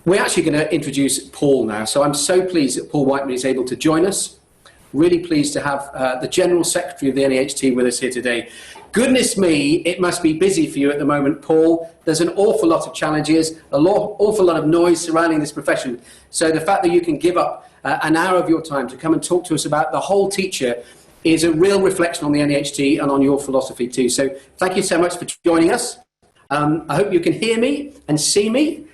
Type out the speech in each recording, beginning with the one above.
We're actually going to introduce Paul now. So I'm so pleased that Paul Whiteman is able to join us. Really pleased to have the General Secretary of the NAHT with us here today. Goodness me, it must be busy for you at the moment, Paul. There's an awful lot of challenges, awful lot of noise surrounding this profession. So the fact that you can give up an hour of your time to come and talk to us about the whole teacher is a real reflection on the NAHT and on your philosophy too. So thank you so much for joining us. I hope you can hear me and see me.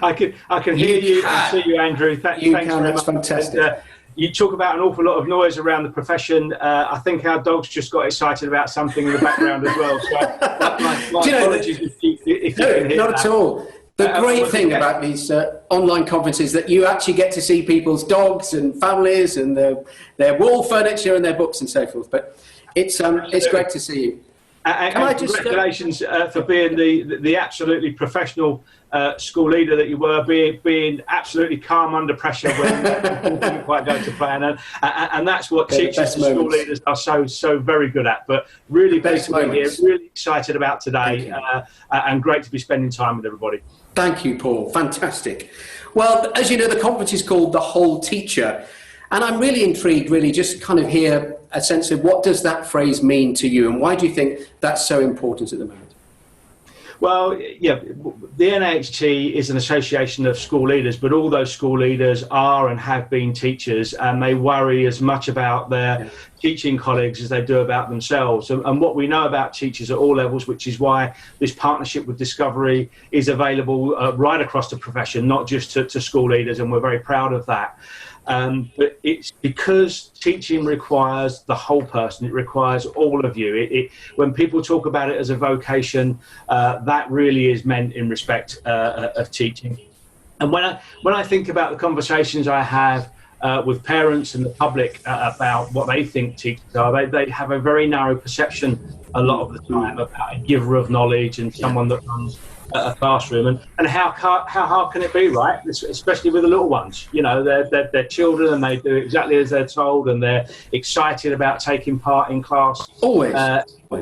I can hear you and see you, Andrew. Thanks very much. That's fantastic. And, you talk about an awful lot of noise around the profession. I think our dogs just got excited about something in the background as well. So my apologies if you can hear not that. At all. The great thing about these online conferences is that you actually get to see people's dogs and families and their wall furniture and their books and so forth. But it's great to see you. And congratulations for being the absolutely professional school leader that you were, being absolutely calm under pressure when things didn't quite go to plan, and that's what teachers and school leaders are so very good at. But really pleased to be here, really excited about today, and great to be spending time with everybody. Thank you, Paul. Fantastic. Well, as you know, the conference is called The Whole Teacher. And I'm really intrigued, really, just kind of hear a sense of what does that phrase mean to you, and why do you think that's so important at the moment? Well, yeah, the NAHT is an association of school leaders, but all those school leaders are and have been teachers, and they worry as much about their teaching colleagues as they do about themselves. And what we know about teachers at all levels, which is why this partnership with Discovery is available right across the profession, not just to school leaders, and we're very proud of that. But it's because teaching requires the whole person. It requires all of you. When people talk about it as a vocation, that really is meant in respect of teaching. And when I think about the conversations I have with parents and the public about what they think teachers are, they have a very narrow perception a lot of the time about a giver of knowledge and someone that runs a classroom, and how hard can it be, right? Especially with the little ones. You know, they're children and they do exactly as they're told, and they're excited about taking part in class always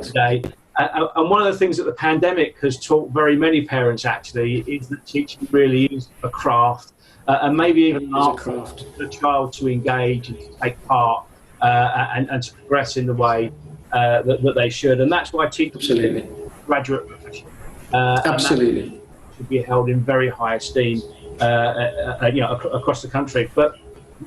today. And one of the things that the pandemic has taught very many parents actually is that teaching really is a craft, and maybe even an art for the child to engage and to take part and to progress in the way that they should. And that's why teaching is a graduate profession. Absolutely, should be held in very high esteem, across the country. But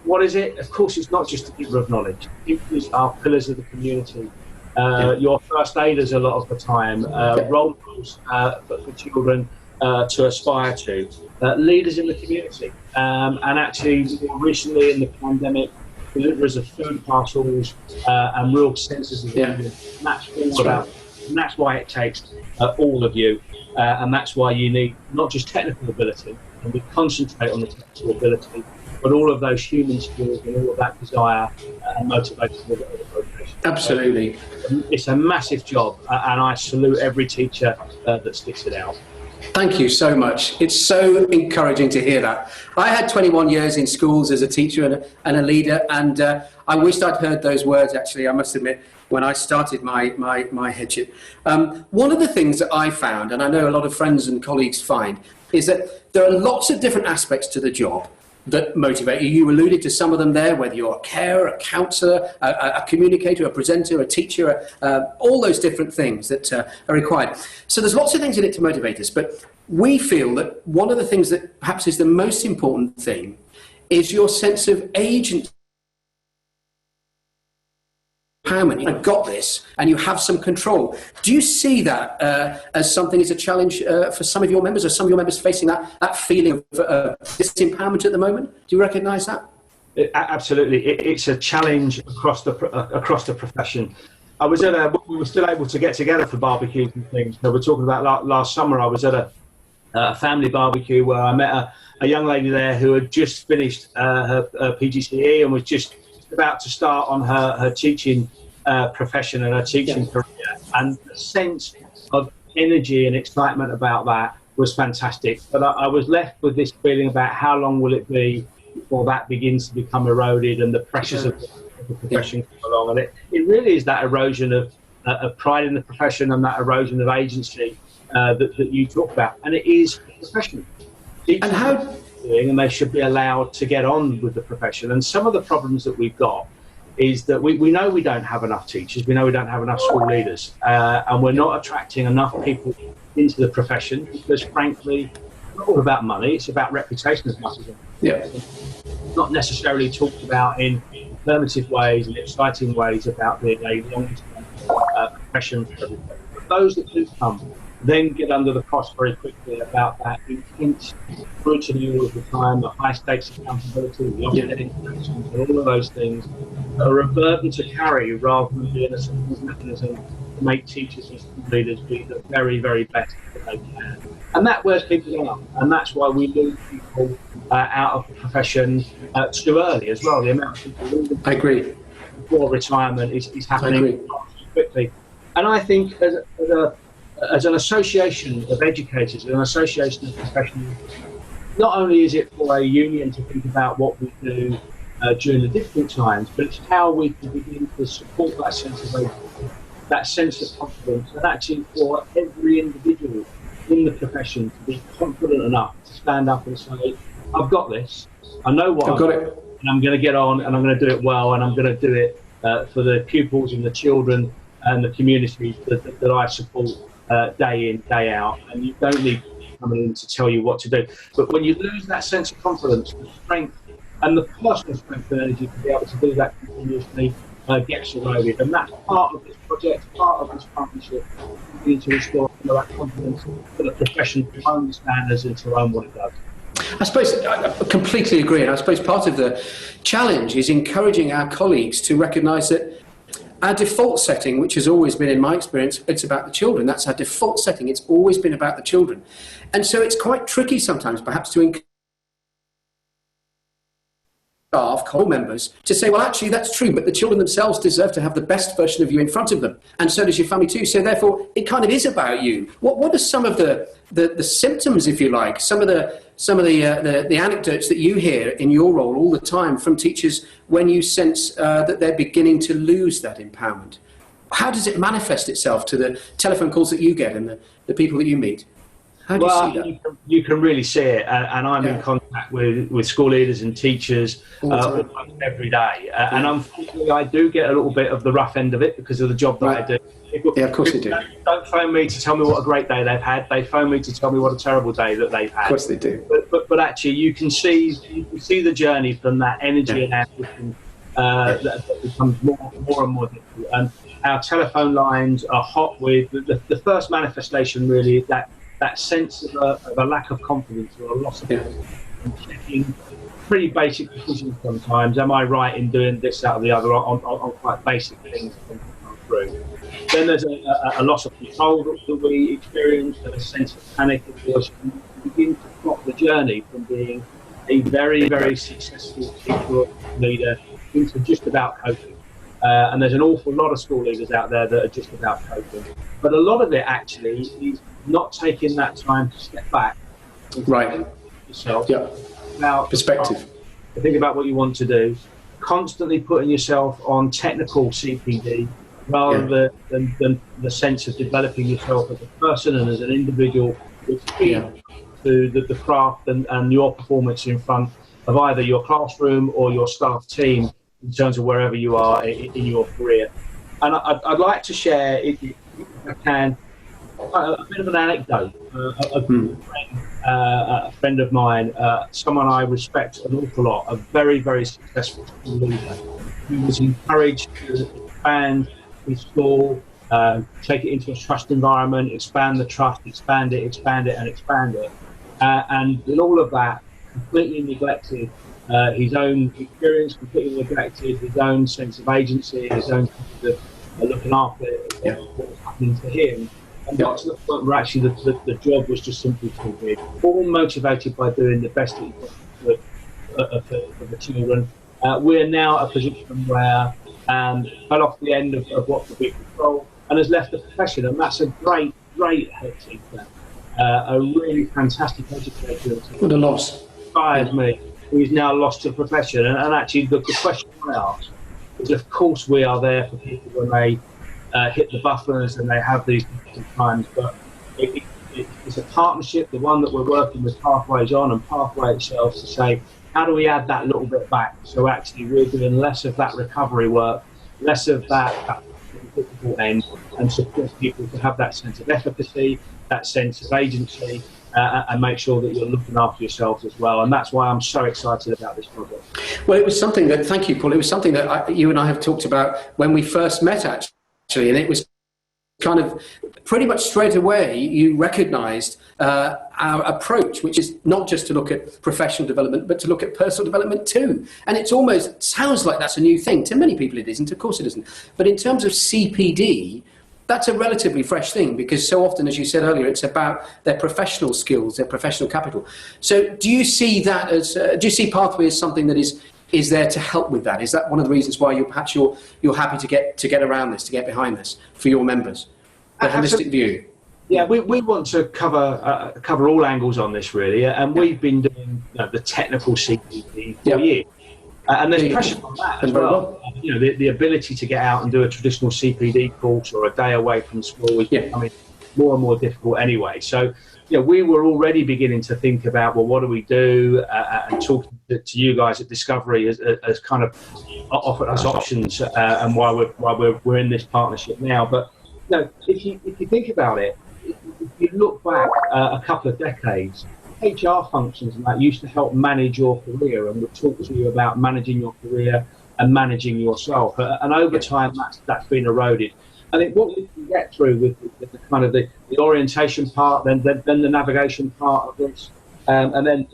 what is it? Of course, it's not just a giver of knowledge. Teachers are pillars of the community. Your first aiders a lot of the time, role models for children to aspire to, leaders in the community, and actually more recently in the pandemic, deliverers of food parcels and real senses of leadership. And that's all about. And that's why it takes all of you, and that's why you need not just technical ability, and we concentrate on the technical ability, but all of those human skills and all of that desire and motivation of the vocation. Absolutely. It's a massive job, and I salute every teacher that sticks it out. Thank you so much. It's so encouraging to hear that. I had 21 years in schools as a teacher and a leader, and I wished I'd heard those words, actually, I must admit, when I started my headship. One of the things that I found, and I know a lot of friends and colleagues find, is that there are lots of different aspects to the job that motivate you. You alluded to some of them there, whether you're a carer, a counsellor, a communicator, a presenter, a teacher, all those different things that are required. So there's lots of things in it to motivate us, but we feel that one of the things that perhaps is the most important thing is your sense of agency. Empowerment. I've got this, and you have some control. Do you see that as something as a challenge for some of your members, or some of your members facing that feeling of disempowerment at the moment? Do you recognise that? Absolutely, it's a challenge across the profession. We were still able to get together for barbecues and things. So we're talking about last summer. I was at a family barbecue where I met a young lady there who had just finished her PGCE and was just about to start on her teaching profession and her teaching career, and the sense of energy and excitement about that was fantastic. But I was left with this feeling about how long will it be before that begins to become eroded and the pressures of the profession come along. And it really is that erosion of pride in the profession and that erosion of agency that you talk about, and it is professional. And how? And they should be allowed to get on with the profession. And some of the problems that we've got is that we know we don't have enough teachers, we know we don't have enough school leaders, and we're not attracting enough people into the profession because, frankly, it's not all about money, it's about reputation as much as anything. Yeah. It's not necessarily talked about in affirmative ways and exciting ways about being a long-term profession for everybody. But those that do come then get under the cost very quickly about that intense scrutiny all of the time, the high stakes accountability, the offset interactions, and all of those things are a burden to carry rather than being a support mechanism to make teachers and school leaders be the very, very best that they can. And that wears people down, and that's why we lose people out of the profession too early as well. The amount of people leaving I agree. before retirement is happening quickly. And I think as an association of educators, an association of professionals, not only is it for a union to think about what we do during the difficult times, but it's how we can begin to support that sense of agency, that sense of confidence, and actually for every individual in the profession to be confident enough to stand up and say, I've got this, I know what I've got it, and I'm going to get on and I'm going to do it well, and I'm going to do it for the pupils and the children and the communities that I support day in, day out. And you don't need people coming in to tell you what to do. But when you lose that sense of confidence, the strength and the personal strength and energy to be able to do that continuously gets eroded. And that's part of this project, part of this partnership, to restore that confidence for the profession to own the standards and to own what it does. I suppose I completely agree, and I suppose part of the challenge is encouraging our colleagues to recognise that our default setting, which has always been, in my experience, it's about the children. That's our default setting. It's always been about the children. And so it's quite tricky sometimes, perhaps, to encourage staff, core members, to say, well, actually, that's true, but the children themselves deserve to have the best version of you in front of them. And so does your family too. So therefore, it kind of is about you. What are some of the symptoms, if you like, some of the anecdotes that you hear in your role all the time from teachers when you sense that they're beginning to lose that empowerment? How does it manifest itself to the telephone calls that you get and the people that you meet? How do you see that? You can really see it, and I'm in contact with school leaders and teachers almost every day. And unfortunately, I do get a little bit of the rough end of it because of the job that I do. Of course they do. Don't phone me to tell me what a great day they've had. They phone me to tell me what a terrible day that they've had. Of course they do. But actually, you can see the journey from that energy and ambition that becomes more and more difficult. And our telephone lines are hot with the first manifestation. Really, is that sense of a lack of confidence or a loss of confidence, and checking pretty basic decisions sometimes. Am I right in doing this, that, or the other on quite basic things that come through? Then there's a loss of control that we experience, and a sense of panic, of course. You begin to plot the journey from being a very, very successful teacher leader into just about coping. And there's an awful lot of school leaders out there that are just about coping. But a lot of it actually is not taking that time to step back. Right. Yourself. Yeah. About perspective. Think about what you want to do. Constantly putting yourself on technical CPD rather than the sense of developing yourself as a person and as an individual, which is to the craft and your performance in front of either your classroom or your staff team in terms of wherever you are in your career. And I'd like to share, if I can, a bit of an anecdote. A friend of mine, someone I respect an awful lot, a very, very successful school leader, who was encouraged to expand his school, take it into a trust environment, expand the trust, expand it, and expand it. And in all of that, completely neglected his own experience, completely neglected his own sense of agency, his own sense of looking after what was happening to him. And got to the point where actually the job was just simply too big. All motivated by doing the best that he could for the children. We're now at a position where fell off the end of what could be control and has left the profession. And that's a great head teacher, a really fantastic educator. What a loss. Inspires me. Who's now lost the profession. And actually the question I ask is, of course, we are there for people when they hit the buffers and they have these difficult times, but it's a partnership, the one that we're working with Pathways on and Pathway itself, to say, how do we add that little bit back? So actually we're doing less of that recovery work, less of that difficult end, and support people to have that sense of efficacy, that sense of agency, and make sure that you're looking after yourselves as well. And that's why I'm so excited about this project. Well, it was something that, thank you, Paul, it was something that you and I have talked about when we first met, actually, and it was kind of pretty much straight away you recognised our approach, which is not just to look at professional development, but to look at personal development too. And it's almost sounds like that's a new thing. To many people it isn't, of course it isn't. But in terms of CPD, that's a relatively fresh thing, because so often, as you said earlier, it's about their professional skills, their professional capital. So do you see that as, do you see Pathway as something that is there to help with that? Is that one of the reasons why you're happy to get around this, to get behind this for your members? The holistic view. Yeah, we want to cover all angles on this, really, and we've been doing the technical CPD for years, and there's pressure on that as well. The ability to get out and do a traditional CPD course or a day away from school is becoming more and more difficult anyway. So, we were already beginning to think about, well, what do we do, and talking to you guys at Discovery as kind of offered us options, and why we're in this partnership now. But if you think about it, if you look back a couple of decades, HR functions and that used to help manage your career and would talk to you about managing your career and managing yourself. And over time, that's been eroded. I think what we can get through with the kind of the orientation part, then the navigation part of this, and then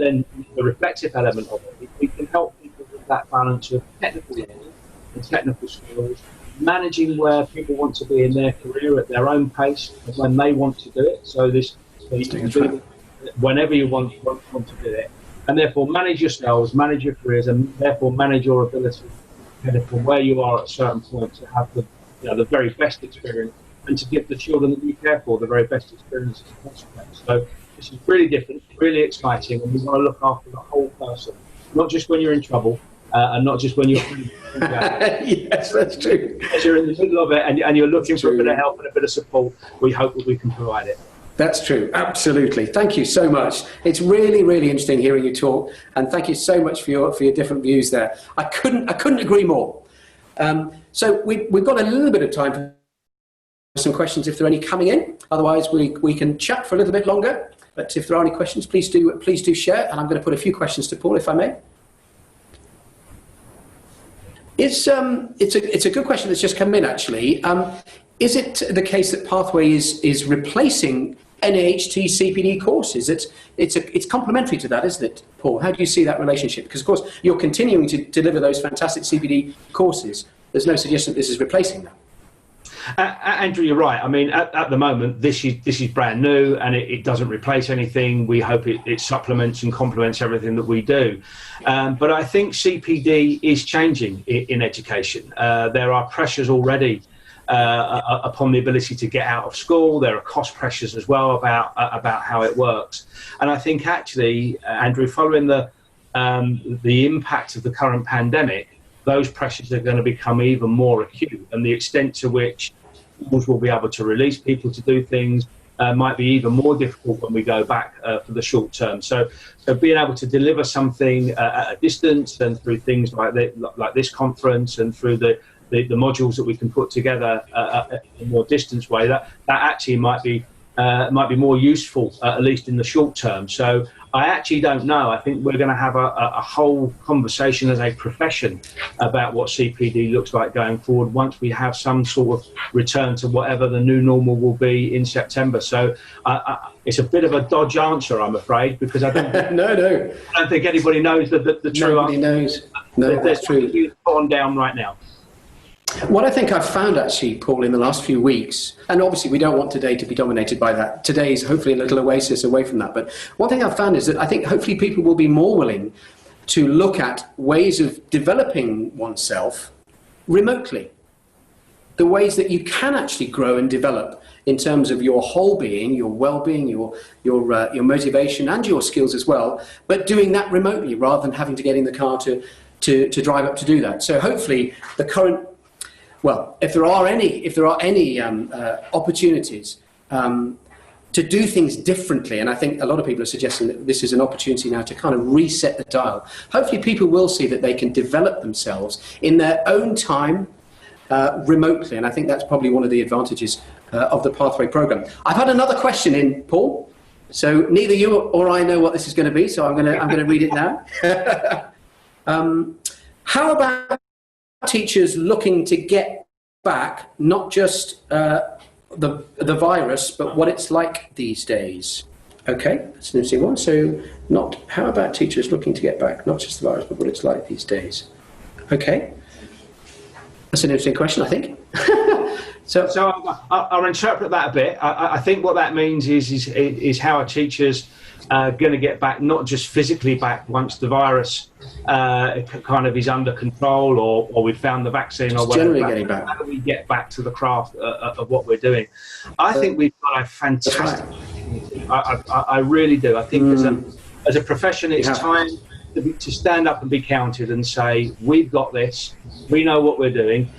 the reflective element of it, we can help people with that balance of technical learning and technical skills, managing where people want to be in their career at their own pace and when they want to do it. So you can do it whenever you want to do it, and therefore manage yourselves, manage your careers, and therefore manage your ability from where you are at a certain point to have the very best experience, and to give the children that you care for the very best experience as possible. So this is really different, really exciting, and we want to look after the whole person, not just when you're in trouble. And not just when you're yes, that's true. As you're in the middle of it and you're looking for a bit of help and a bit of support, we hope that we can provide it. That's true, absolutely. Thank you so much. It's really, really interesting hearing you talk, and thank you so much for your different views there. I couldn't agree more. So we've got a little bit of time for some questions if there are any coming in. Otherwise, we can chat for a little bit longer. But if there are any questions, please do share. And I'm going to put a few questions to Paul, if I may. It's a good question that's just come in, actually. Is it the case that Pathway is replacing NAHT CPD courses? It's complementary to that, isn't it, Paul? How do you see that relationship? Because, of course, you're continuing to deliver those fantastic CPD courses. There's no suggestion that this is replacing them. Andrew, you're right. I mean, at the moment, this is brand new, and it doesn't replace anything. We hope it supplements and complements everything that we do. But I think CPD is changing in education. There are pressures already upon the ability to get out of school. There are cost pressures as well about how it works. And I think actually, Andrew, following the impact of the current pandemic, those pressures are going to become even more acute, and the extent to which schools will be able to release people to do things might be even more difficult when we go back for the short term. So being able to deliver something at a distance, and through things like this conference, and through the modules that we can put together in a more distance way, that actually might be more useful, at least in the short term. So I actually don't know. I think we're going to have a whole conversation as a profession about what CPD looks like going forward once we have some sort of return to whatever the new normal will be in September. So it's a bit of a dodge answer, I'm afraid, because I don't no. I don't think anybody knows the true Nobody answer. knows. No, that's true. On down right now. What I think I've found, actually, Paul, in the last few weeks, and obviously we don't want today to be dominated by that. Today is hopefully a little oasis away from that. But one thing I've found is that I think hopefully people will be more willing to look at ways of developing oneself remotely. The ways that you can actually grow and develop in terms of your whole being, your well-being, your motivation and your skills as well, but doing that remotely rather than having to get in the car to drive up to do that. So hopefully the current, well, if there are any opportunities to do things differently. And I think a lot of people are suggesting that this is an opportunity now to kind of reset the dial. Hopefully people will see that they can develop themselves in their own time, remotely. And I think that's probably one of the advantages of the Pathway programme. I've had another question in, Paul. So neither you or I know what this is going to be, so I'm going to read it now. How about teachers looking to get back, not just the virus, but what it's like these days? Okay, that's an interesting one. So how about teachers looking to get back, not just the virus, but what it's like these days? Okay, that's an interesting question, I think. So I'll interpret that a bit. I think what that means is how are teachers going to get back, not just physically back once the virus kind of is under control, or we've found the vaccine, or whatever. Generally getting back. How do we get back to the craft of what we're doing? I think we've got a fantastic opportunity. I really do. I think as a profession, it's time to stand up and be counted and say, we've got this, we know what we're doing.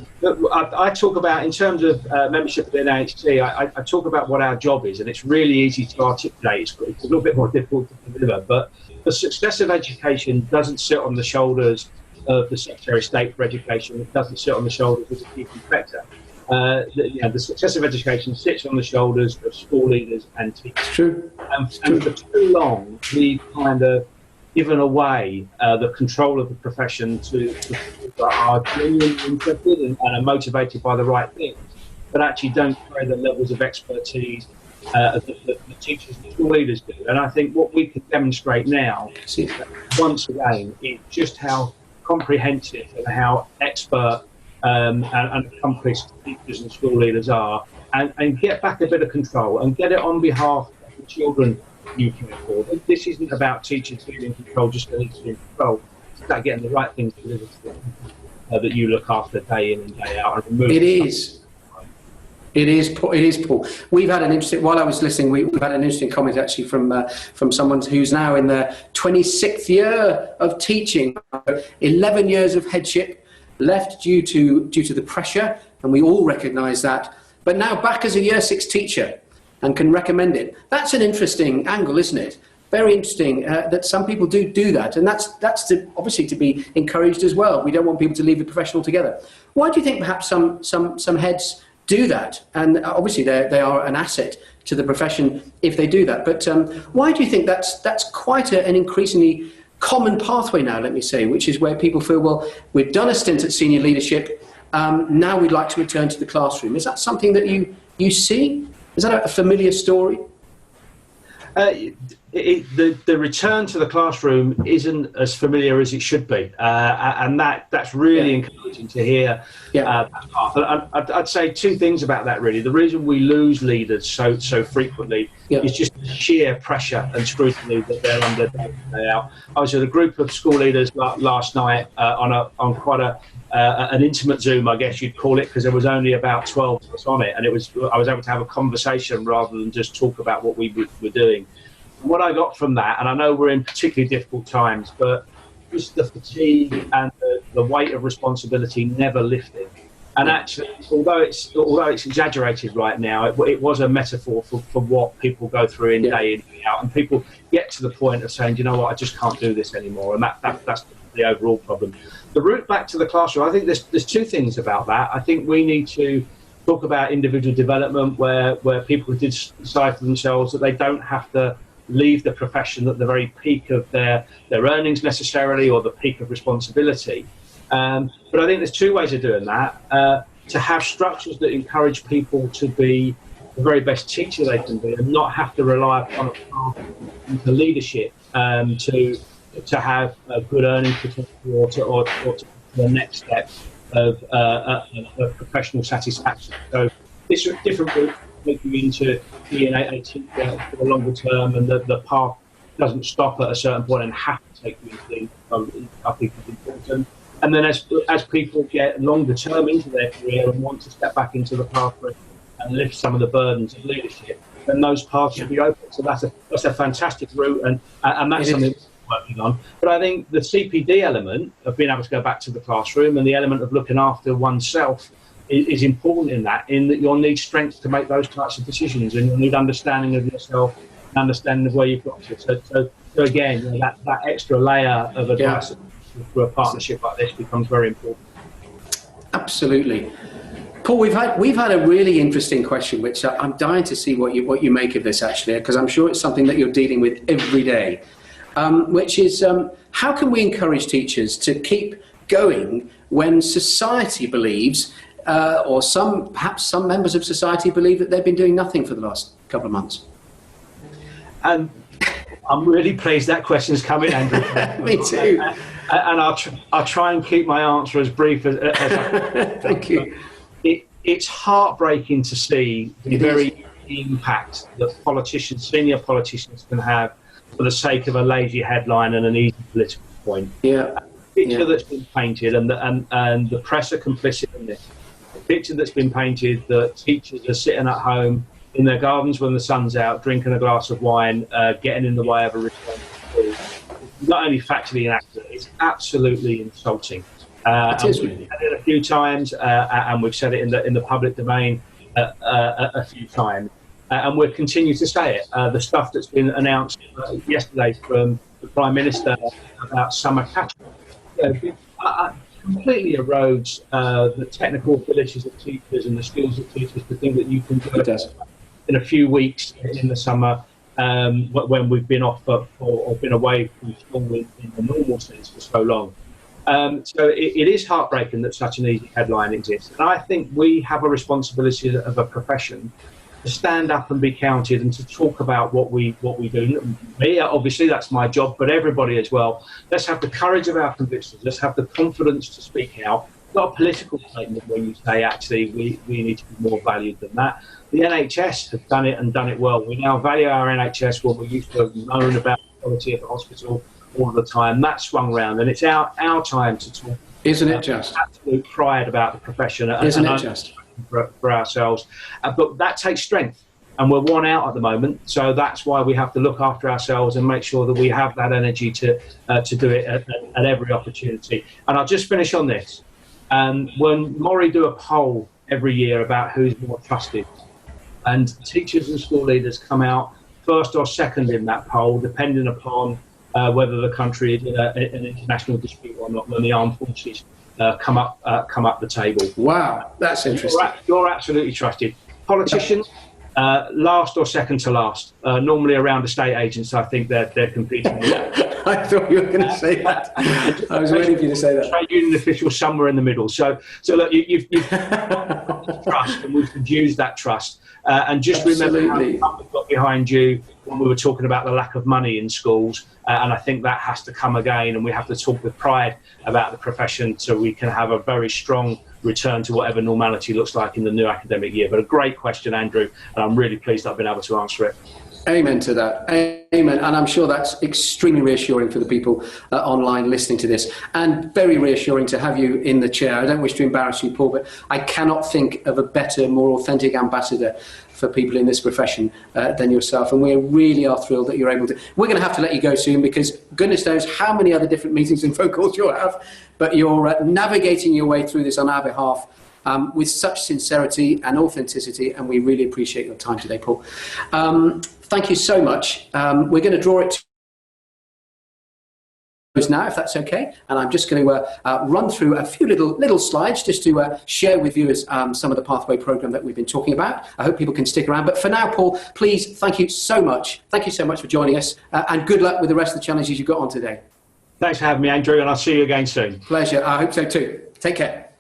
I talk about, in terms of membership at the NAHT, I talk about what our job is, and it's really easy to articulate. It's a little bit more difficult to deliver, but the success of education doesn't sit on the shoulders of the Secretary of State for Education. It doesn't sit on the shoulders of the Chief Inspector. The success of education sits on the shoulders of school leaders and teachers. It's true. And for too long, we've kind of given away the control of the profession to people that are genuinely interested and are motivated by the right things, but actually don't carry the levels of expertise that the teachers and school leaders do. And I think what we can demonstrate now, once again, is just how comprehensive and how expert and accomplished teachers and school leaders are, and get back a bit of control and get it on behalf of the children you care for. This isn't about teachers being in control just to be in control. It's about getting the right things delivered to them that you look after day in and day out. And It is, Paul. We've had an interesting, while I was listening, we've had an interesting comment actually from someone who's now in their 26th year of teaching, 11 years of headship, left due to the pressure, and we all recognise that, but now back as a year 6 teacher and can recommend it. That's an interesting angle, isn't it? Very interesting that some people do that, and that's obviously to be encouraged as well. We don't want people to leave the profession altogether. Why do you think perhaps some heads do that? And obviously they are an asset to the profession if they do that. But why do you think that's quite an increasingly common pathway now, let me say, which is where people feel, well, we've done a stint at senior leadership, now we'd like to return to the classroom. Is that something that you see? Is that a familiar story? The return to the classroom isn't as familiar as it should be, and that's really encouraging to hear. I'd say 2 things about that, really. The reason we lose leaders so frequently is just the sheer pressure and scrutiny that they're under day in, day out. I was at a group of school leaders last night on quite an intimate Zoom, I guess you'd call it, because there was only about 12 of us on it, and I was able to have a conversation rather than just talk about what we were doing. What I got from that, and I know we're in particularly difficult times, but just the fatigue and the weight of responsibility never lifted. And actually, although it's exaggerated right now, it was a metaphor for what people go through in, day out, and people get to the point of saying, you know what, I just can't do this anymore, and that's the overall problem. The route back to the classroom, I think there's 2 things about that. I think we need to talk about individual development where people decide for themselves that they don't have to leave the profession at the very peak of their earnings necessarily, or the peak of responsibility. But I think there's 2 ways of doing that. To have structures that encourage people to be the very best teacher they can be, and not have to rely upon a path into leadership to have a good earning potential, or to the next step of professional satisfaction. So this is different route take you into being a teacher for the longer term, and the path doesn't stop at a certain point and have to take you into the, I think is important. And then as people get longer term into their career and want to step back into the pathway and lift some of the burdens of leadership, then those paths should be open. So that's a fantastic route, and that's something we're working on. But I think the CPD element of being able to go back to the classroom, and the element of looking after oneself is important in that you'll need strength to make those types of decisions, and you'll need understanding of yourself and understanding of where you've got to. So again, that extra layer of advice through a partnership like this becomes very important. Absolutely. Paul, we've had a really interesting question, which I'm dying to see what you make of this, actually, because I'm sure it's something that you're dealing with every day, which is how can we encourage teachers to keep going when society believes, or perhaps some members of society believe, that they've been doing nothing for the last couple of months? I'm really pleased that question's come in, Andrew. Me too. And I'll try and keep my answer as brief as I can. Thank you. It's heartbreaking to see the very impact that senior politicians can have for the sake of a lazy headline and an easy political point. Yeah. The picture that's been painted, and the press are complicit in this. The picture that's been painted that teachers are sitting at home in their gardens when the sun's out, drinking a glass of wine, getting in the way of a return to school. It's not only factually inaccurate, it's absolutely insulting. It is really. We've said it a few times, and we've said it in the public domain a few times, and we'll continue to say it. The stuff that's been announced yesterday from the Prime Minister about summer catch-up completely erodes the technical abilities of teachers and the skills of teachers to think that you can do it in a few weeks in the summer when we've been off or been away from school in the normal sense for so long. So it is heartbreaking that such an easy headline exists. And I think we have a responsibility of a profession to stand up and be counted and to talk about what we do. Me, obviously, that's my job, but everybody as well. Let's have the courage of our convictions. Let's have the confidence to speak out. Not a political statement when you say, actually, we need to be more valued than that. The NHS have done it and done it well. We now value our NHS when we used to have known about the quality of the hospital all the time. That's swung round, and it's our time to talk. Isn't it just? Absolute pride about the profession. Isn't it just? For ourselves. But that takes strength, and we're worn out at the moment. So that's why we have to look after ourselves and make sure that we have that energy to do it at every opportunity. And I'll just finish on this. When Mori do a poll every year about who's more trusted, and teachers and school leaders come out first or second in that poll, depending upon whether the country is in an international dispute or not, when the armed forces come up the table. Wow, that's interesting. You're absolutely trusted. Politicians, last or second to last. Normally around estate agents, I think they're competing. I thought you were going to say that. I was waiting for you to say that. Trade union officials somewhere in the middle. So look, you've trust, and we should use that trust. And just remember how we've got behind you when we were talking about the lack of money in schools. And I think that has to come again, and we have to talk with pride about the profession so we can have a very strong return to whatever normality looks like in the new academic year. But a great question, Andrew, and I'm really pleased I've been able to answer it. Amen to that. Amen. And I'm sure that's extremely reassuring for the people online listening to this, and very reassuring to have you in the chair. I don't wish to embarrass you, Paul, but I cannot think of a better, more authentic ambassador for people in this profession than yourself. And we really are thrilled that you're able to. We're going to have to let you go soon, because goodness knows how many other different meetings and phone calls you'll have, but you're navigating your way through this on our behalf. With such sincerity and authenticity, and we really appreciate your time today, Paul. Thank you so much. We're going to draw it to close now, if that's okay, and I'm just going to run through a few little slides just to share with you some of the Pathway programme that we've been talking about. I hope people can stick around, but for now, Paul, please, thank you so much. Thank you so much for joining us, and good luck with the rest of the challenges you've got on today. Thanks for having me, Andrew, and I'll see you again soon. Pleasure. I hope so too. Take care.